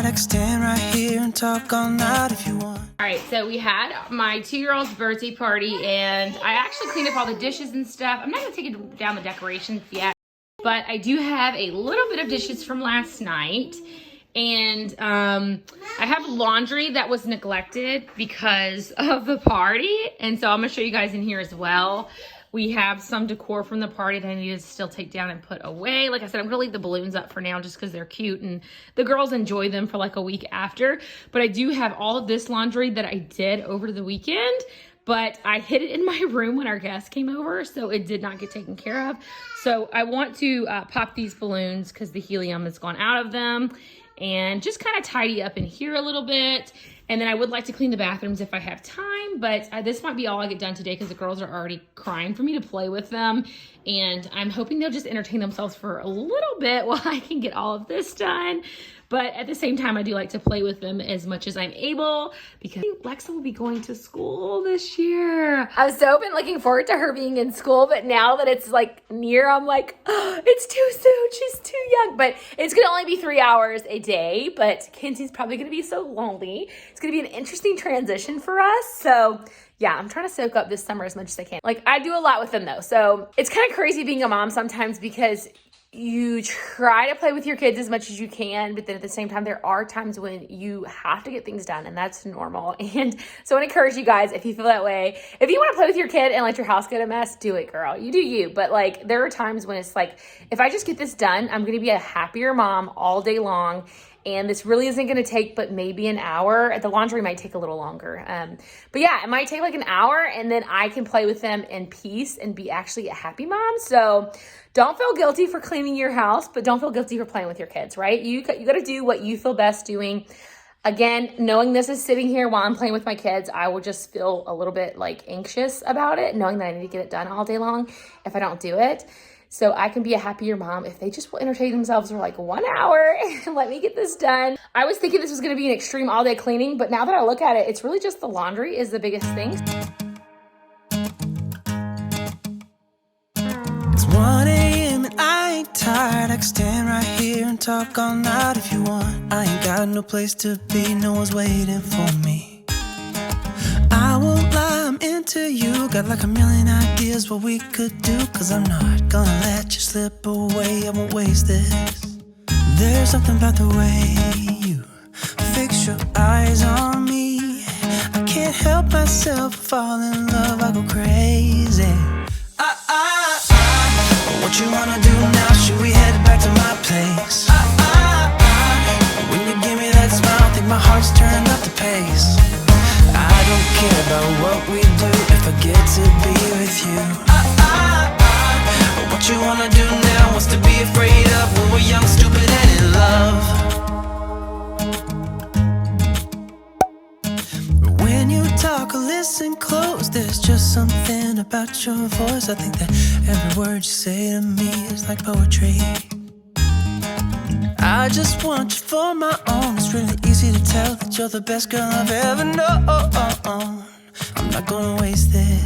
I can stand right here and talk all night if you want. All right, so we had my 2-year-old's birthday party, and I actually cleaned up all the dishes and stuff. I'm not gonna take down the decorations yet, but I do have a little bit of dishes from last night. And I have laundry that was neglected because of the party. And so I'm gonna show you guys in here as well. We have some decor from the party that I need to still take down and put away. Like I said, I'm gonna leave the balloons up for now just because they're cute and the girls enjoy them for like a week after. But I do have all of this laundry that I did over the weekend, but I hid it in my room when our guests came over, so it did not get taken care of. So I want to pop these balloons because the helium has gone out of them, and just kind of tidy up in here a little bit. And then I would like to clean the bathrooms if I have time, but this might be all I get done today because the girls are already crying for me to play with them. And I'm hoping they'll just entertain themselves for a little bit while I can get all of this done. But at the same time, I do like to play with them as much as I'm able because Lexa will be going to school this year. I've so been looking forward to her being in school, but now that it's like near, I'm like, oh, it's too soon. She's too young. But it's gonna only be 3 hours a day, but Kenzie's probably gonna be so lonely. It's gonna be an interesting transition for us. So yeah, I'm trying to soak up this summer as much as I can. Like I do a lot with them though. So it's kind of crazy being a mom sometimes because you try to play with your kids as much as you can, but then at the same time, there are times when you have to get things done, and that's normal. And so I want to encourage you guys, if you feel that way, if you want to play with your kid and let your house get a mess, do it, girl. You do you. But like, there are times when it's like, if I just get this done, I'm going to be a happier mom all day long. And this really isn't going to take but maybe an hour. The laundry might take a little longer. But yeah, it might take like an hour, and then I can play with them in peace and be actually a happy mom. So don't feel guilty for cleaning your house, but don't feel guilty for playing with your kids, right? You got to do what you feel best doing. Again, knowing this is sitting here while I'm playing with my kids, I will just feel a little bit like anxious about it, knowing that I need to get it done all day long if I don't do it. So I can be a happier mom if they just will entertain themselves for like 1 hour and let me get this done. I was thinking this was going to be an extreme all day cleaning, but now that I look at it, it's really just the laundry is the biggest thing. It's 1 a.m. and I ain't tired. I can stand right here and talk all night if you want. I ain't got no place to be, no one's waiting for me. I won't lie, I'm into you. Got like a million ideas what we could do, cause I'm not gonna let you slip away. I won't waste this. There's something about the way you fix your eyes on me. I can't help myself, fall in love, I go crazy. What you wanna do now? Should we head back to my place? When you give me that smile, I think my heart's turning up the pace. I don't care about what we do if I get to be with you. But what you wanna do now? What's to be afraid of when we're young, stupid, and in love? When you talk or listen close, there's just something about your voice. I think that every word you say to me is like poetry. I just want you for my own. It's really easy to tell that you're the best girl I've ever known. I'm not gonna waste this.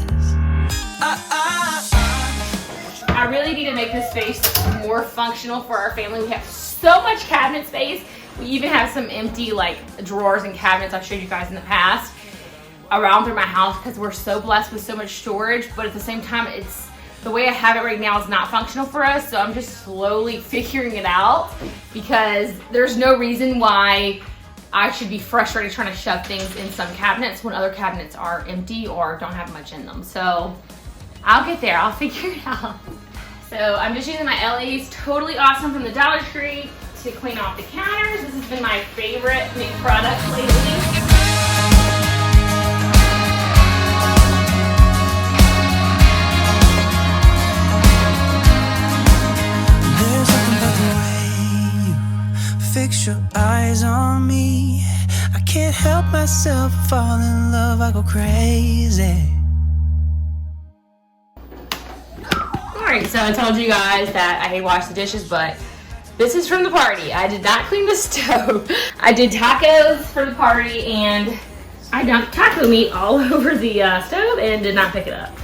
I really need to make this space more functional for our family. We have so much cabinet space. We even have some empty like drawers and cabinets I've showed you guys in the past around through my house because we're so blessed with so much storage, but at the same time, it's the way I have it right now is not functional for us, so I'm just slowly figuring it out because there's no reason why I should be frustrated trying to shove things in some cabinets when other cabinets are empty or don't have much in them. So I'll get there, I'll figure it out. So I'm just using my LA's Totally Awesome from the Dollar Tree to clean off the counters. This has been my favorite new product lately. Fix your eyes on me. I can't help myself, fall in love, I go crazy. Alright, so I told you guys that I washed the dishes, but this is from the party. I did not clean the stove. I did tacos for the party, and I dumped taco meat all over the stove and did not pick it up.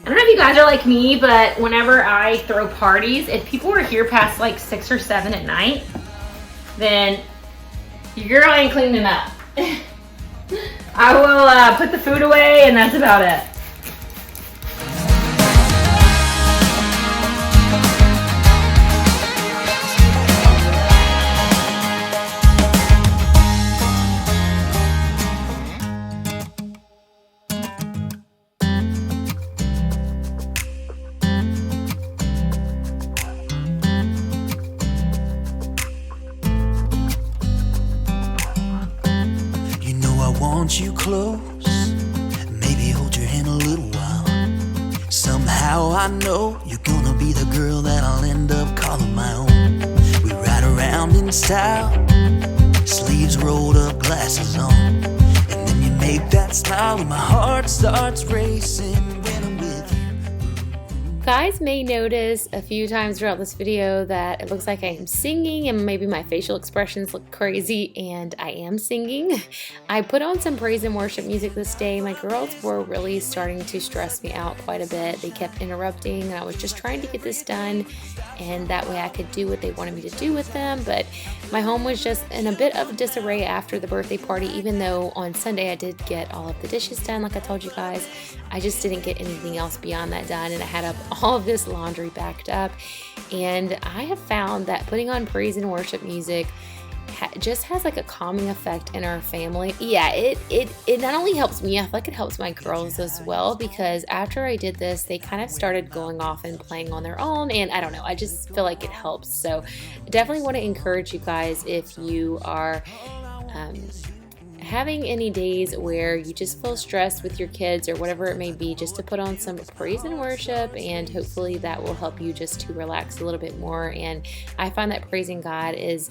I don't know if you guys are like me, but whenever I throw parties, if people are here past like 6 or 7 at night, then Your girl ain't cleaning up. I will put the food away and that's about it. Want you close, maybe hold your hand a little while. Somehow I know you're gonna be the girl that I'll end up calling my own. We ride around in style, sleeves rolled up, glasses on, and then you make that smile and my heart starts racing when I'm with you. Guys may notice a few times throughout this video that it looks like I am singing and maybe my facial expressions look crazy, and I am singing. I put on some praise and worship music this day. My girls were really starting to stress me out quite a bit. They kept interrupting and I was just trying to get this done, and that way I could do what they wanted me to do with them. But my home was just in a bit of disarray after the birthday party, even though on Sunday I did get all of the dishes done like I told you guys. I just didn't get anything else beyond that done, and I had all of this laundry backed up. And I have found that putting on praise and worship music just has like a calming effect in our family. Yeah, it not only helps me, I feel like it helps my girls as well, because after I did this, they kind of started going off and playing on their own, and I don't know, I just feel like it helps. So definitely want to encourage you guys, if you are having any days where you just feel stressed with your kids or whatever it may be, just to put on some praise and worship, and hopefully that will help you just to relax a little bit more. And I find that praising God is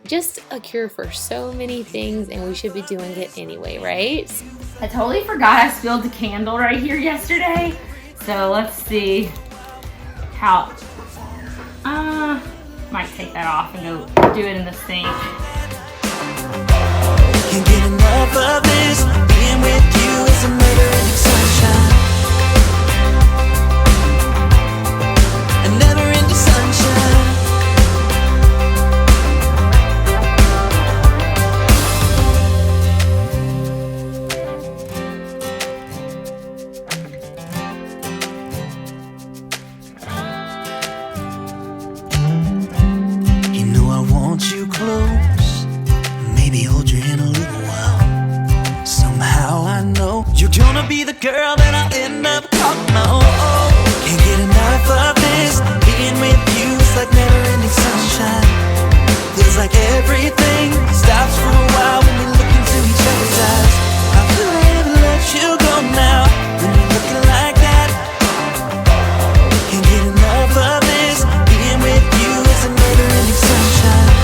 just a cure for so many things, and we should be doing it anyway, right? I totally forgot I spilled the candle right here yesterday, so let's see how, might take that off and go do it in the sink. Can't get enough of this. Being with you is a never-ending sunshine. A never-ending sunshine. You know I want you close. Maybe hold your hand a little while. Somehow I know you're gonna be the girl that I'll end up calling my own. Can't get enough of this. Being with you is like never-ending sunshine. Feels like everything stops for a while when we look into each other's eyes. I will never let you go now when you're looking like that. Can't get enough of this. Being with you is a never-ending sunshine.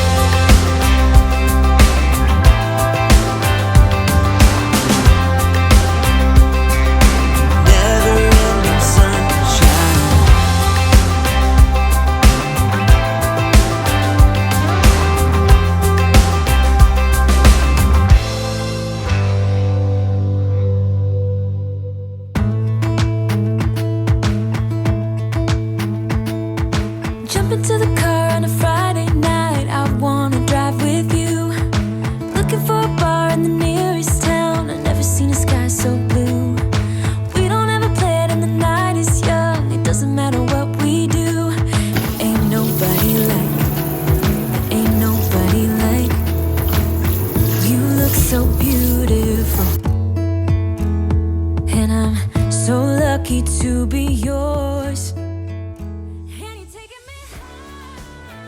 Jump into the car on a Friday night. I wanna drive with you. Looking for a bar in the nearest town. I've never seen a sky so blue. We don't ever play it and the night is young. It doesn't matter what we do. Ain't nobody like you. Look so beautiful, and I'm so lucky to be yours.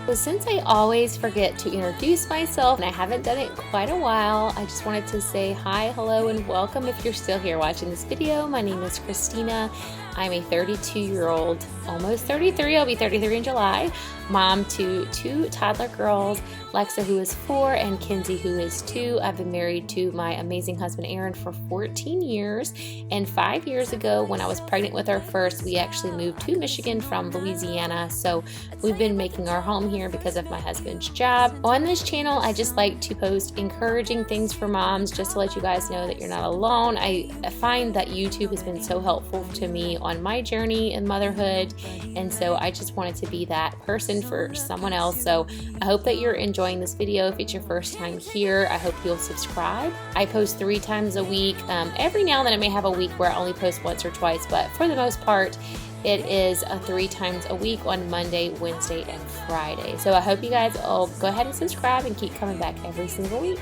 So since I always forget to introduce myself, and I haven't done it in quite a while, I just wanted to say hi, hello, and welcome if you're still here watching this video. My name is Christina. I'm a 32-year-old, almost 33, I'll be 33 in July, mom to 2 toddler girls, Lexa, who is 4, and Kinsey, who is 2. I've been married to my amazing husband Aaron for 14 years, and 5 years ago when I was pregnant with our first, we actually moved to Michigan from Louisiana. So we've been making our home here because of my husband's job. On this channel, I just like to post encouraging things for moms, just to let you guys know that you're not alone. I find that YouTube has been so helpful to me on my journey in motherhood, and so I just wanted to be that person for someone else. So I hope that you're enjoying this video. If it's your first time here, I hope you'll subscribe. I post 3 times a week. Every now and then I may have a week where I only post once or twice, but for the most part it is 3 times a week on Monday, Wednesday, and Friday. So I hope you guys will go ahead and subscribe and keep coming back every single week.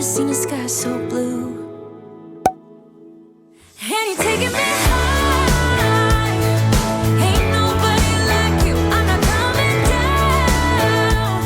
Seen a sky so blue, and you're taking me high. Ain't nobody like you. I'm not coming down.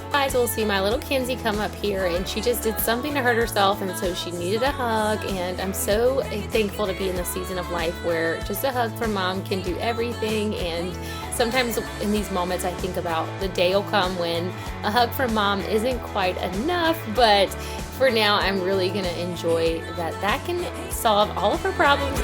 You guys will see my little Kenzie come up here, and she just did something to hurt herself, and so she needed a hug. And I'm so thankful to be in the season of life where just a hug from mom can do everything. And sometimes in these moments I think about the day will come when a hug from mom isn't quite enough, but for now I'm really gonna enjoy that can solve all of her problems.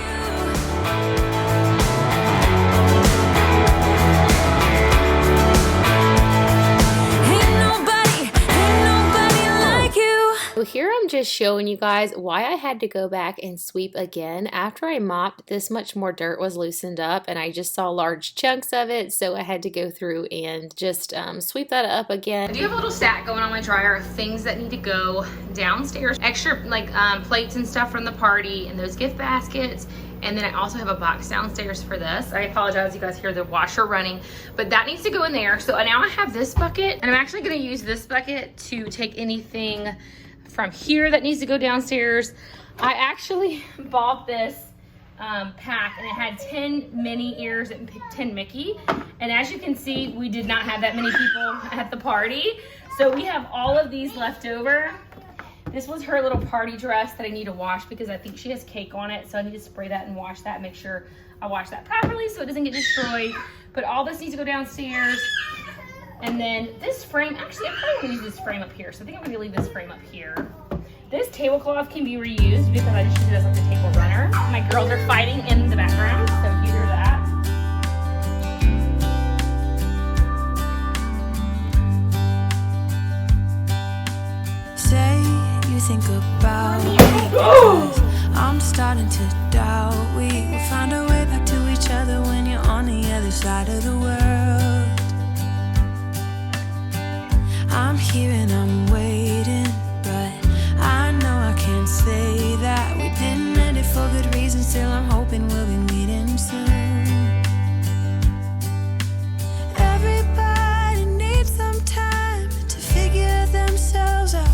So here I'm just showing you guys why I had to go back and sweep again. After I mopped, this much more dirt was loosened up and I just saw large chunks of it, so I had to go through and just sweep that up again. I do have a little stack going on my dryer of things that need to go downstairs. Extra like plates and stuff from the party and those gift baskets. And then I also have a box downstairs for this. I apologize, you guys hear the washer running, but that needs to go in there. So now I have this bucket, and I'm actually gonna use this bucket to take anything from here that needs to go downstairs. I actually bought this pack, and it had 10 Minnie ears and 10 Mickey. And as you can see, we did not have that many people at the party. So we have all of these left over. This was her little party dress that I need to wash because I think she has cake on it. So I need to spray that and wash that, make sure I wash that properly so it doesn't get destroyed. But all this needs to go downstairs. And then this frame, actually I probably want to use this frame up here. So I think I'm gonna leave this frame up here. This tablecloth can be reused because I just use it as like the table runner. My girls are fighting in the background, so you hear that. Say you think about me, 'cause I'm starting to doubt we will find our way back to each other when you're on the other side of the world. I'm here and I'm waiting, but I know I can't say that we didn't end it for good reasons. Still I'm hoping we'll be meeting soon. Everybody needs some time to figure themselves out,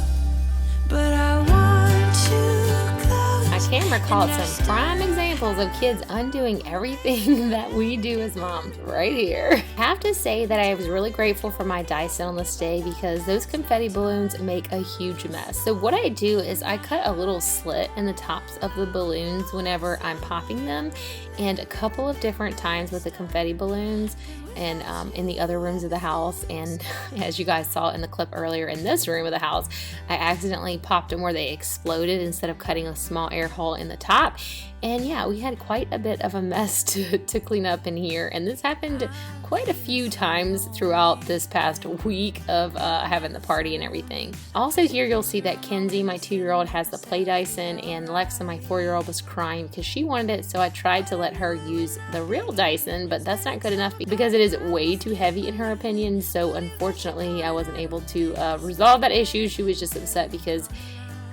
but I want you close. I can recall some prime examples of kids undoing everything that we do as moms right here. I have to say that I was really grateful for my Dyson on this day because those confetti balloons make a huge mess. So what I do is I cut a little slit in the tops of the balloons whenever I'm popping them, and a couple of different times with the confetti balloons and in the other rooms of the house. And as you guys saw in the clip earlier, in this room of the house, I accidentally popped them where they exploded instead of cutting a small air hole in the top. And yeah, we had quite a bit of a mess to clean up in here. And this happened quite a few times throughout this past week of having the party and everything. Also here you'll see that Kenzie, my 2-year-old, has the play Dyson, and Lexa, my 4-year-old, was crying because she wanted it. So I tried to let her use the real Dyson, but that's not good enough because it is way too heavy in her opinion. So unfortunately I wasn't able to resolve that issue. She was just upset because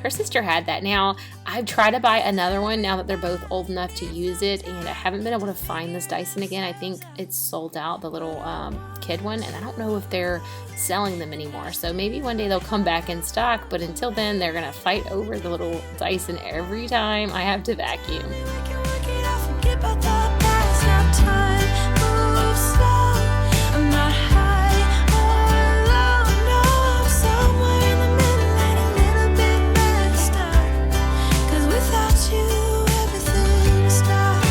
her sister had that. Now, I've tried to buy another one now that they're both old enough to use it, and I haven't been able to find this Dyson again. I think it's sold out, the little kid one, and I don't know if they're selling them anymore. So maybe one day they'll come back in stock, but until then, they're gonna fight over the little Dyson every time I have to vacuum. Without you, everything stops.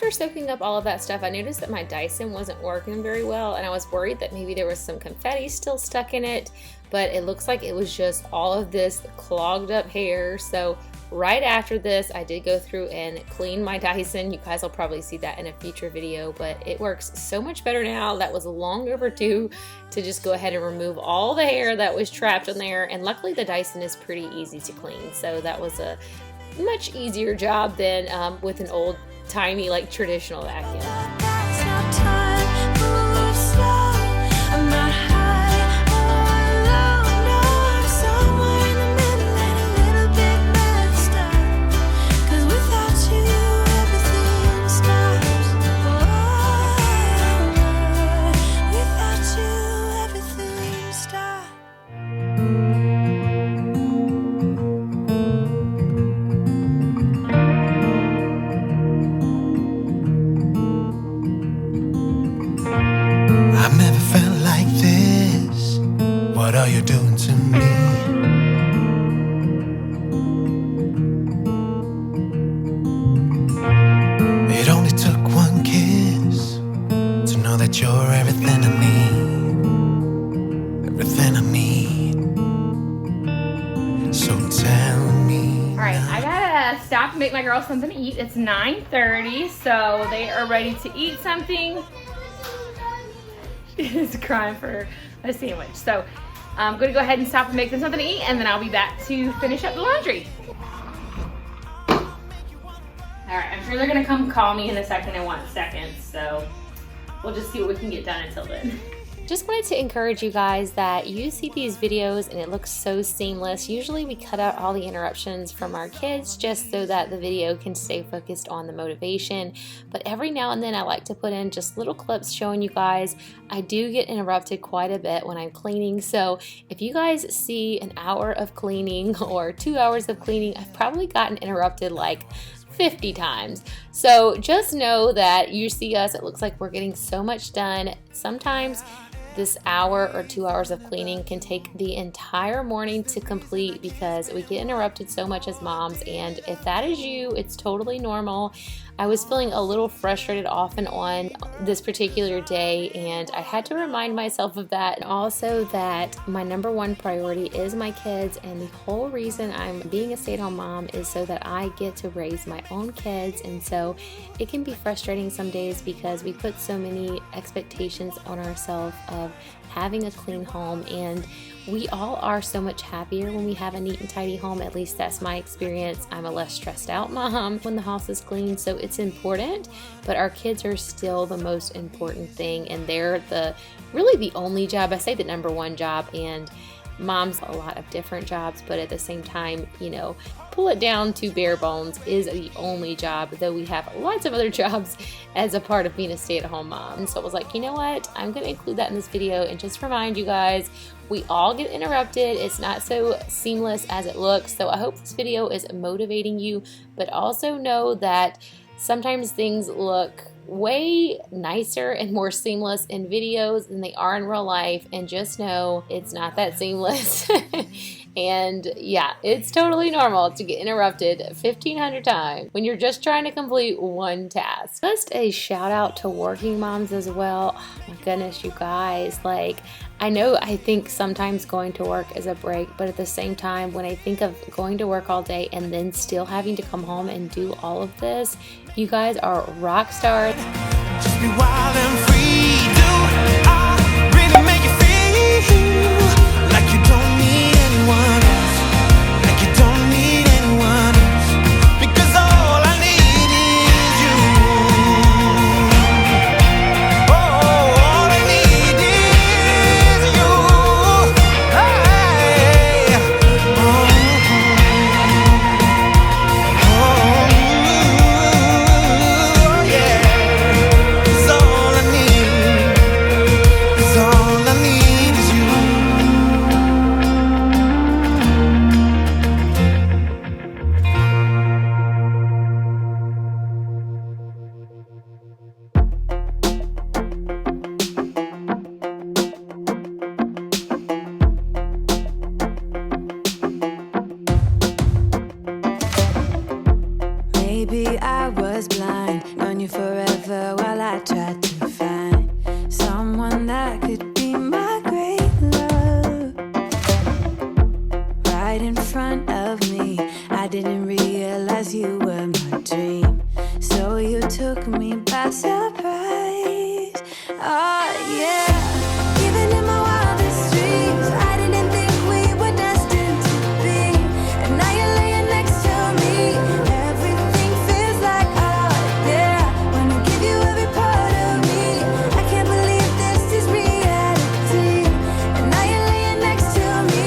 after soaking up all of that stuff, I noticed that my Dyson wasn't working very well, and I was worried that maybe there was some confetti still stuck in it, but it looks like it was just all of this clogged up hair. So right after this, I did go through and clean my Dyson. You guys will probably see that in a future video, but it works so much better now. That was long overdue to just go ahead and remove all the hair that was trapped in there. And luckily the Dyson is pretty easy to clean. So that was a much easier job than with an old timey like traditional vacuum. I've never felt like this. What are you doing to me? It only took one kiss to know that you're everything I need. Everything I need. So tell me. All right, I gotta stop and make my girls something to eat. It's 9:30, so they are ready to eat something. She's crying for a sandwich. So I'm gonna go ahead and stop and make them something to eat, and then I'll be back to finish up the laundry. All right, I'm sure they're gonna come call me in a second and want seconds, so we'll just see what we can get done until then. Just wanted to encourage you guys that you see these videos and it looks so seamless. Usually we cut out all the interruptions from our kids just so that the video can stay focused on the motivation. But every now and then I like to put in just little clips showing you guys. I do get interrupted quite a bit when I'm cleaning. So if you guys see an hour of cleaning or 2 hours of cleaning, I've probably gotten interrupted like 50 times. So just know that you see us, it looks like we're getting so much done. Sometimes this hour or 2 hours of cleaning can take the entire morning to complete because we get interrupted so much as moms, and if that is you, it's totally normal. I was feeling a little frustrated off and on this particular day, and I had to remind myself of that, and also that my number one priority is my kids, and the whole reason I'm being a stay-at-home mom is so that I get to raise my own kids. And so it can be frustrating some days because we put so many expectations on ourselves of having a clean home, and we all are so much happier when we have a neat and tidy home. At least that's my experience. I'm a less stressed out mom when the house is clean, so it's important, but our kids are still the most important thing, and they're really the only job. I say the number one job, and mom's a lot of different jobs, but at the same time, you know, pull it down to bare bones, is the only job, though we have lots of other jobs as a part of being a stay-at-home mom. So I was like, you know what, I'm going to include that in this video and just remind you guys, we all get interrupted. It's not so seamless as it looks. So I hope this video is motivating you, but also know that sometimes things look way nicer and more seamless in videos than they are in real life, and just know it's not that seamless. And yeah, it's totally normal to get interrupted 1,500 times when you're just trying to complete one task. Just a shout out to working moms as well. Oh my goodness, you guys, like, I think sometimes going to work is a break, but at the same time, when I think of going to work all day and then still having to come home and do all of this, you guys are rock stars. Just be wild and free. Do I really make you feel like you don't need anyone else? Like you don't need anyone else? Because all I need is you. Oh, all I need is you. Hey. Oh, yeah. 'Cause all I need is you. Maybe I was blind, knowing you me forever while I tried to find someone that could be my great love. Right in front of me, I didn't realize you were my dream. So you took me by surprise. Oh yeah. Even in my wildest dreams, I didn't think we were destined to be. And now you're laying next to me. Everything feels like oh yeah. When I give you every part of me, I can't believe this is reality. And now you're laying next to me.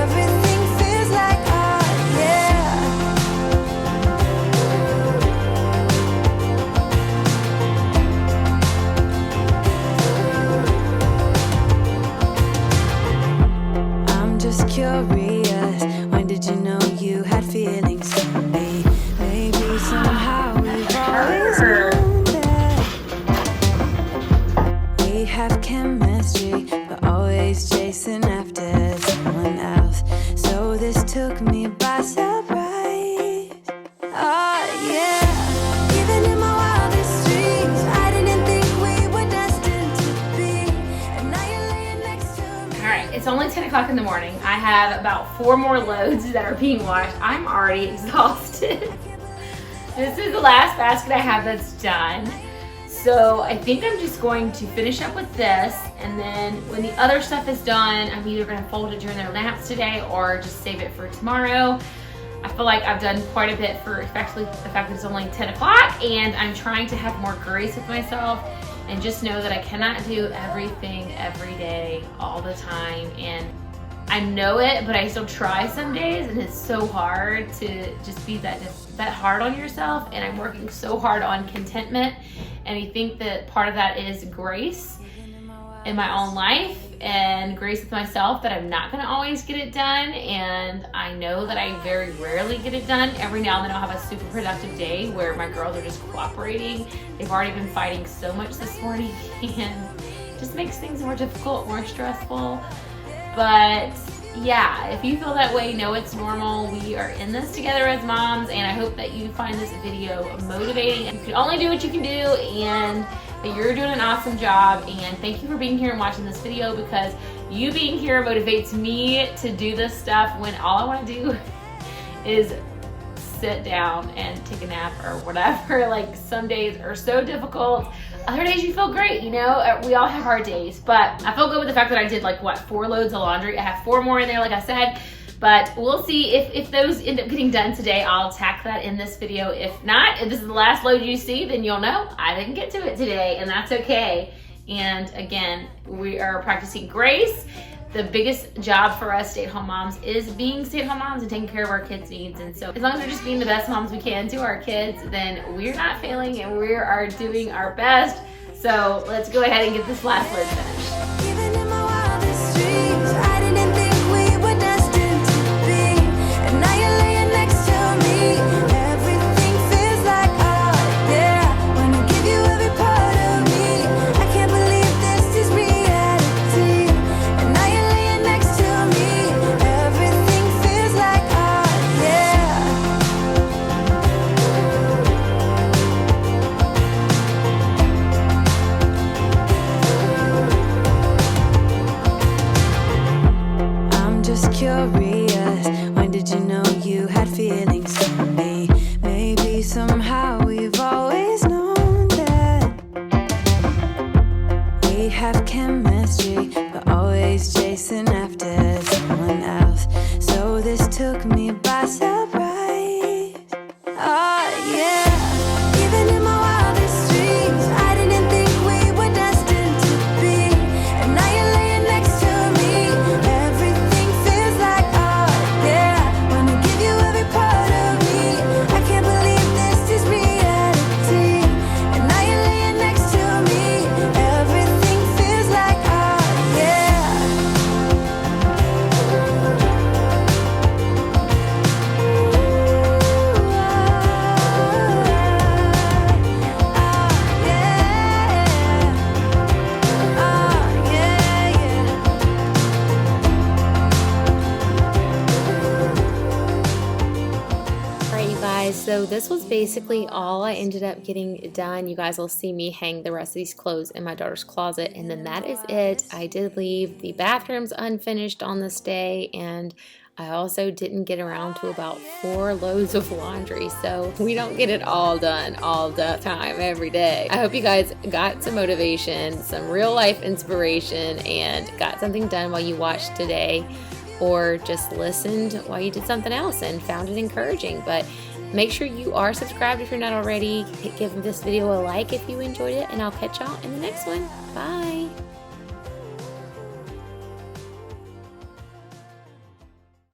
Everything feels like oh yeah. I'm just curious, when did you know you had feelings for me? Maybe somehow we've always known that we have chemistry, but always chasing after someone else. So this took me by surprise. Oh yeah. Even in my wildest dreams, I didn't think we were destined to be. And now you're laying next to me. All right, it's only 10 o'clock in the morning. I have about 4 more loads that are being washed. I'm already exhausted. This is the last basket I have that's done. So I think I'm just going to finish up with this, and then when the other stuff is done, I'm either gonna fold it during their naps today or just save it for tomorrow. I feel like I've done quite a bit for especially the fact that it's only 10 o'clock, and I'm trying to have more grace with myself and just know that I cannot do everything every day all the time. And I know it, but I still try some days, and it's so hard to just be that hard on yourself. And I'm working so hard on contentment, and I think that part of that is grace in my own life and grace with myself that I'm not gonna always get it done, and I know that I very rarely get it done. Every now and then I'll have a super productive day where my girls are just cooperating. They've already been fighting so much this morning, and it just makes things more difficult, more stressful. But yeah, if you feel that way, know it's normal. We are in this together as moms, and I hope that you find this video motivating. You can only do what you can do, and that you're doing an awesome job. And thank you for being here and watching this video, because you being here motivates me to do this stuff when all I want to do is sit down and take a nap or whatever. Like, some days are so difficult. Other days you feel great, you know? We all have hard days, but I feel good with the fact that I did like, what, 4 loads of laundry. I have 4 more in there, like I said, but we'll see if those end up getting done today. I'll tack that in this video. If not, if this is the last load you see, then you'll know I didn't get to it today, and that's okay. And again, we are practicing grace. The biggest job for us stay-at-home moms is being stay-at-home moms and taking care of our kids' needs. And so as long as we're just being the best moms we can to our kids, then we're not failing and we are doing our best. So let's go ahead and get this last load finished. Even in my wildest dreams, I didn't think we were destined to be. And now you're laying next to me. Everything feels like oh yeah. When I give you every part of me, I can't believe this is reality. And now you're laying next to me. Everything feels like oh yeah. I'm just curious, when did you know you had feelings for me? Maybe somehow we've always known that we have chemistry, but always chasing after someone else. So this took me by surprise. Oh yeah. Even in my wildest dreams, I didn't think we were destined to be. And now you're laying next to me. Everything feels like oh yeah. When I give you every part of me, I can't believe this is reality. And now you're laying next to me. Everything feels like oh yeah. guys, so this was basically all I ended up getting done. You guys will see me hang the rest of these clothes in my daughter's closet, and then that is it. I did leave the bathrooms unfinished on this day, and I also didn't get around to about 4 loads of laundry, so we don't get it all done all the time, every day. I hope you guys got some motivation, some real life inspiration, and got something done while you watched today, or just listened while you did something else and found it encouraging. But make sure you are subscribed if you're not already. Give this video a like if you enjoyed it, and I'll catch y'all in the next one. Bye!